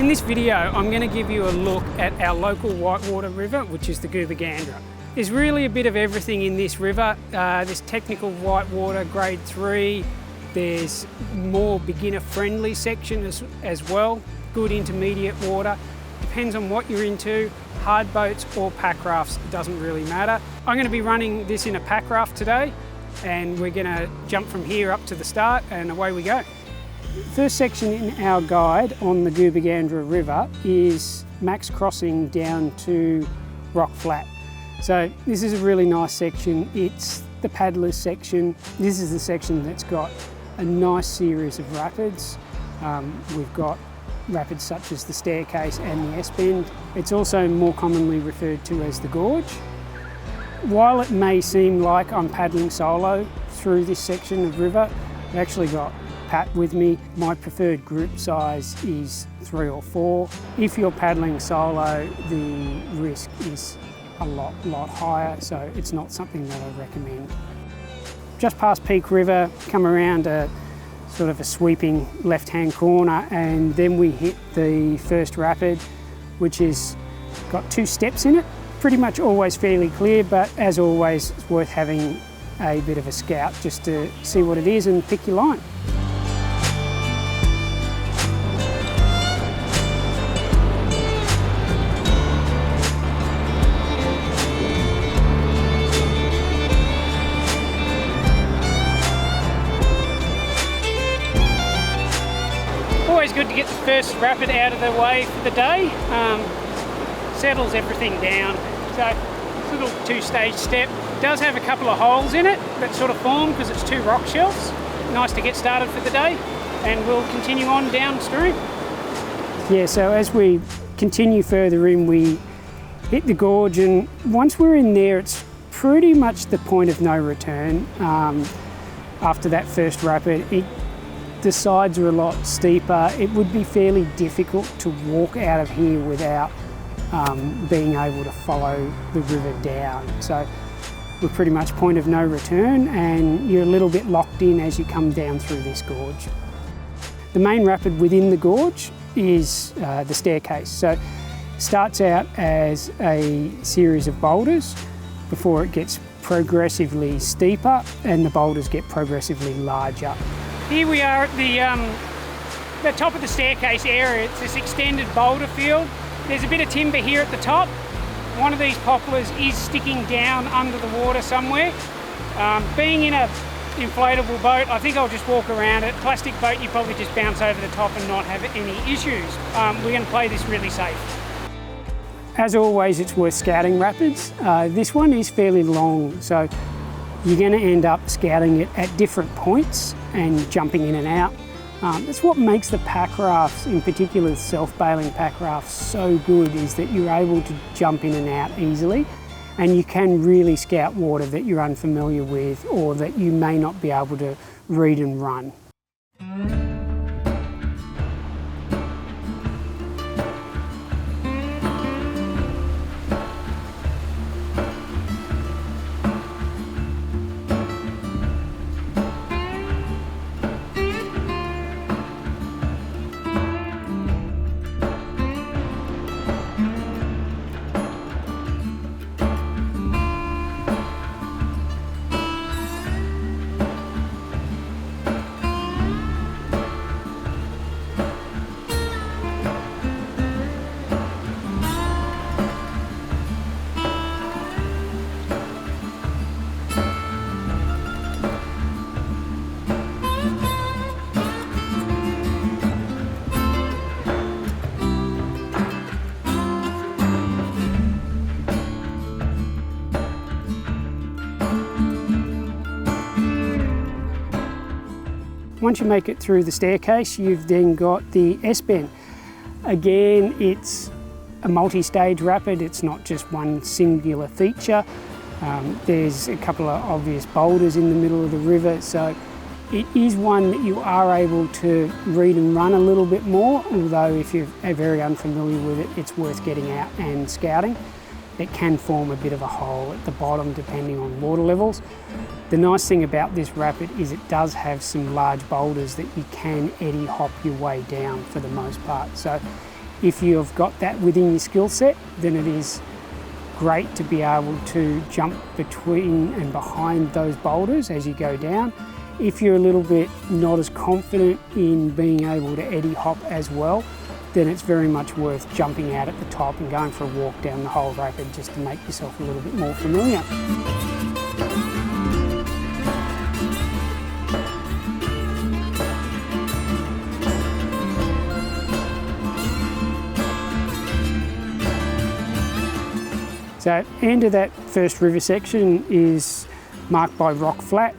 In this video, I'm going to give you a look at our local Whitewater river, which is the Goobarragandra. There's really a bit of everything in this river. There's technical whitewater, grade 3. There's more beginner-friendly section as well. Good intermediate water. Depends on what you're into. Hard boats or packrafts, it doesn't really matter. I'm going to be running this in a packraft today, and we're going to jump from here up to the start, and away we go. First section in our guide on the Goobarragandra River is Mack's crossing down to Rock Flat. So this is a really nice section. It's the paddlers section. This is the section that's got a nice series of rapids. We've got rapids such as the staircase and the S-bend. It's also more commonly referred to as the gorge. While it may seem like I'm paddling solo through this section of river, I've actually got Pat with me. My preferred group size is 3 or 4. If you're paddling solo, the risk is a lot higher, so it's not something that I recommend. Just past Peak River, come around a sort of a sweeping left-hand corner, and then we hit the first rapid, which has got 2 steps in it. Pretty much always fairly clear, but as always, it's worth having a bit of a scout just to see what it is and pick your line. Always good to get the first rapid out of the way for the day. Settles everything down. So it's a little 2-stage step. It does have a couple of holes in it that sort of form because it's 2 rock shelves. Nice to get started for the day, and we'll continue on downstream. Yeah, so as we continue further in, we hit the gorge, and once we're in there, it's pretty much the point of no return. After that first rapid, the sides are a lot steeper. It would be fairly difficult to walk out of here without being able to follow the river down. So we're pretty much point of no return, and you're a little bit locked in as you come down through this gorge. The main rapid within the gorge is the staircase. So it starts out as a series of boulders before it gets progressively steeper, and the boulders get progressively larger. Here we are at the top of the staircase area. It's this extended boulder field. There's a bit of timber here at the top. One of these poplars is sticking down under the water somewhere. Being in an inflatable boat, I think I'll just walk around it. Plastic boat, you probably just bounce over the top and not have any issues. We're going to play this really safe. As always, it's worth scouting rapids. This one is fairly long, so you're going to end up scouting it at different points and jumping in and out. That's what makes the packrafts, in particular the self-bailing packrafts, so good, is that you're able to jump in and out easily, and you can really scout water that you're unfamiliar with or that you may not be able to read and run. Once you make it through the staircase, you've then got the S-bend. Again, it's a multi-stage rapid. It's not just one singular feature. There's a couple of obvious boulders in the middle of the river, so it is one that you are able to read and run a little bit more, although if you're very unfamiliar with it, it's worth getting out and scouting. It can form a bit of a hole at the bottom depending on water levels. The nice thing about this rapid is it does have some large boulders that you can eddy hop your way down for the most part. So if you've got that within your skill set, then it is great to be able to jump between and behind those boulders as you go down. If you're a little bit not as confident in being able to eddy hop as well, then it's very much worth jumping out at the top and going for a walk down the whole rapid just to make yourself a little bit more familiar. So end of that first river section is marked by rock flat.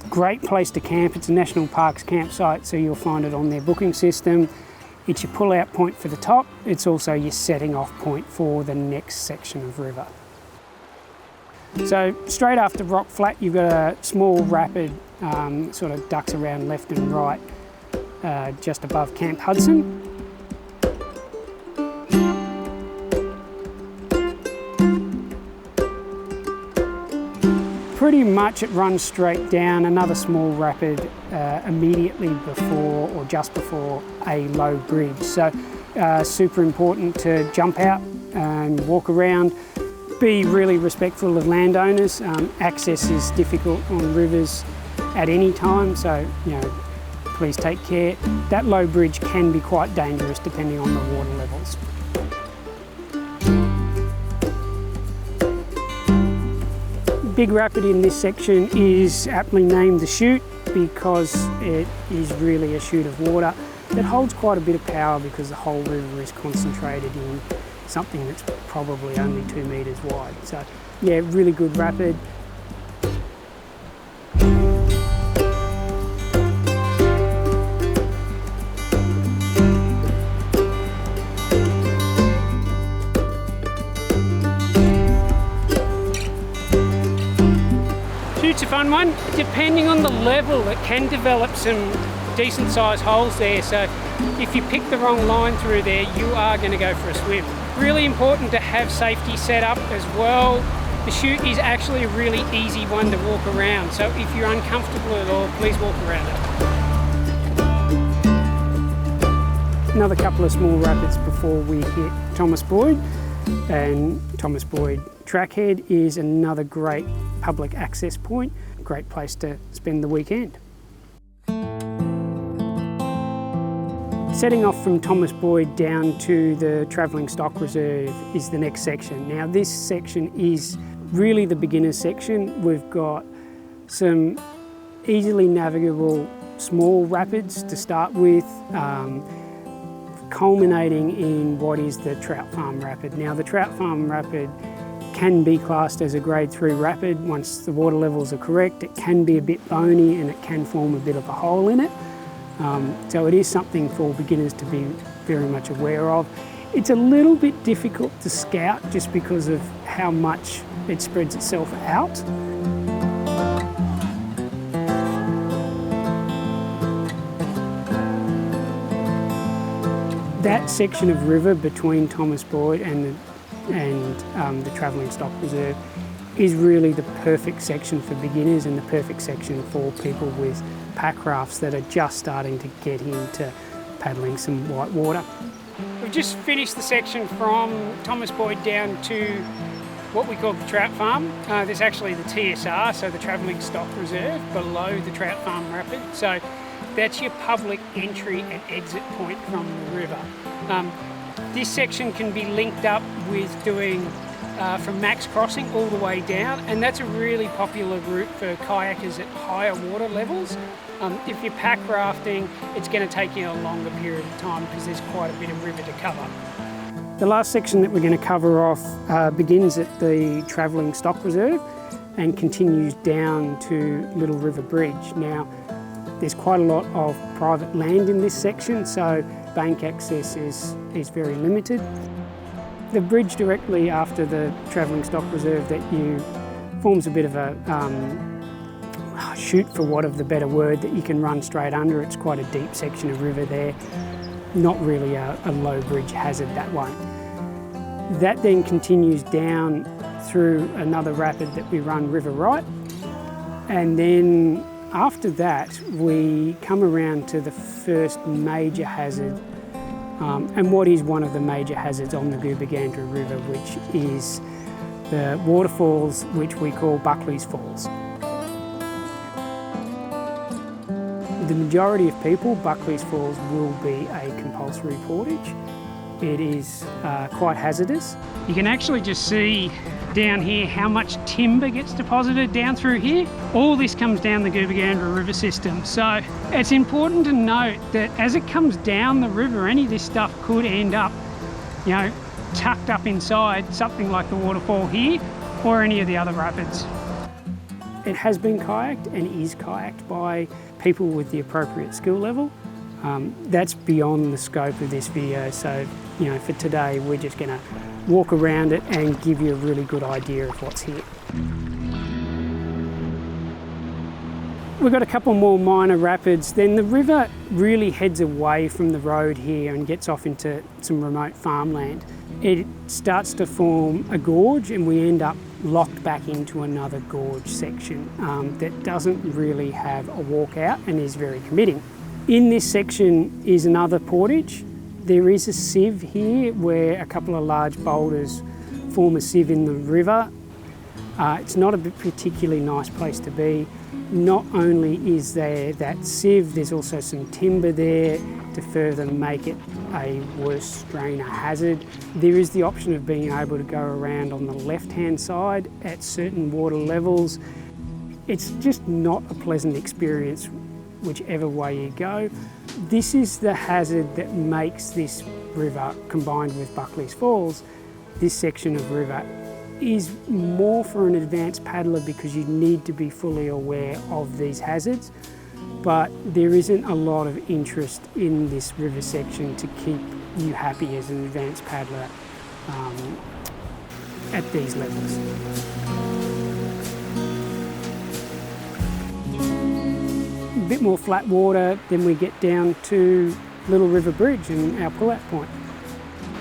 Great place to camp. It's a National Parks campsite, so you'll find it on their booking system. It's your pull-out point for the top. It's also your setting off point for the next section of river. So straight after rock flat, you've got a small rapid, sort of ducks around left and right, just above Camp Hudson. Pretty much it runs straight down another small rapid immediately before or just before a low bridge. So super important to jump out and walk around. Be really respectful of landowners. Access is difficult on rivers at any time, so please take care. That low bridge can be quite dangerous depending on the water levels. Big rapid in this section is aptly named the Chute because it is really a chute of water that holds quite a bit of power because the whole river is concentrated in something that's probably only 2 metres wide. So yeah, really good rapid. Chute's a fun one. Depending on the level, it can develop some decent sized holes there. So if you pick the wrong line through there, you are going to go for a swim. Really important to have safety set up as well. The Chute is actually a really easy one to walk around. So if you're uncomfortable at all, please walk around it. Another couple of small rapids before we hit Thomas Boyd. And Thomas Boyd Trackhead is another great public access point, great place to spend the weekend. Setting off from Thomas Boyd down to the Travelling Stock Reserve is the next section. Now this section is really the beginner section. We've got some easily navigable small rapids to start with, culminating in what is the Trout Farm Rapid. Now the Trout Farm Rapid can be classed as a grade 3 rapid. Once the water levels are correct, it can be a bit bony and it can form a bit of a hole in it. So it is something for beginners to be very much aware of. It's a little bit difficult to scout just because of how much it spreads itself out. That section of river between Thomas Boyd and the Travelling Stock Reserve is really the perfect section for beginners and the perfect section for people with packrafts that are just starting to get into paddling some whitewater. We've just finished the section from Thomas Boyd down to what we call the Trout Farm. There's actually the TSR, so the Travelling Stock Reserve, below the Trout Farm Rapid. So that's your public entry and exit point from the river. This section can be linked up with doing from Mack's Crossing all the way down, and that's a really popular route for kayakers at higher water levels. If you're pack rafting, it's going to take you a longer period of time because there's quite a bit of river to cover. The last section that we're going to cover off begins at the Travelling Stock Reserve and continues down to Little River Bridge. Now, there's quite a lot of private land in this section, so bank access is very limited. The bridge directly after the Travelling Stock Reserve forms a bit of a chute, for want of the better word, that you can run straight under. It's quite a deep section of river there, not really a low bridge hazard, that one. That then continues down through another rapid that we run river right, and then after that we come around to the first major hazard and what is one of the major hazards on the Goobarragandra River, which is the waterfalls which we call Buckley's Falls. The majority of people, Buckley's Falls will be a compulsory portage. It is quite hazardous. You can actually just see down here how much timber gets deposited down through here. All this comes down the Goobarragandra River system. So it's important to note that as it comes down the river, any of this stuff could end up, you know, tucked up inside something like the waterfall here or any of the other rapids. It has been kayaked and is kayaked by people with the appropriate skill level. That's beyond the scope of this video, so you know, for today we're just going to walk around it and give you a really good idea of what's here. We've got a couple more minor rapids, then the river really heads away from the road here and gets off into some remote farmland. It starts to form a gorge and we end up locked back into another gorge section that doesn't really have a walkout and is very committing. In this section is another portage. There is a sieve here where a couple of large boulders form a sieve in the river. It's not a particularly nice place to be. Not only is there that sieve, there's also some timber there to further make it a worse strainer hazard. There is the option of being able to go around on the left-hand side at certain water levels. It's just not a pleasant experience whichever way you go. This is the hazard that makes this river, combined with Buckley's Falls, this section of river is more for an advanced paddler because you need to be fully aware of these hazards, but there isn't a lot of interest in this river section to keep you happy as an advanced paddler at these levels. A bit more flat water, then we get down to Little River Bridge and our pull-out point.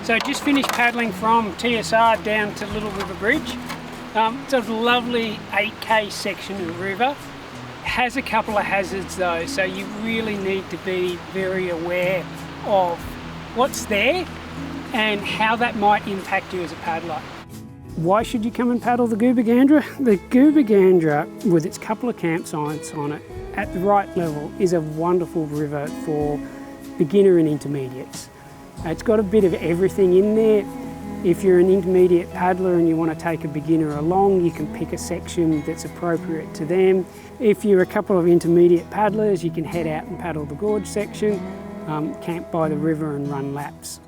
So just finished paddling from TSR down to Little River Bridge. It's a lovely 8K section of river. Has a couple of hazards though, so you really need to be very aware of what's there and how that might impact you as a paddler. Why should you come and paddle the Goobarragandra? The Goobarragandra, with its couple of campsites on it, at the right level, is a wonderful river for beginner and intermediates. It's got a bit of everything in there. If you're an intermediate paddler and you want to take a beginner along, you can pick a section that's appropriate to them. If you're a couple of intermediate paddlers, you can head out and paddle the gorge section, camp by the river and run laps.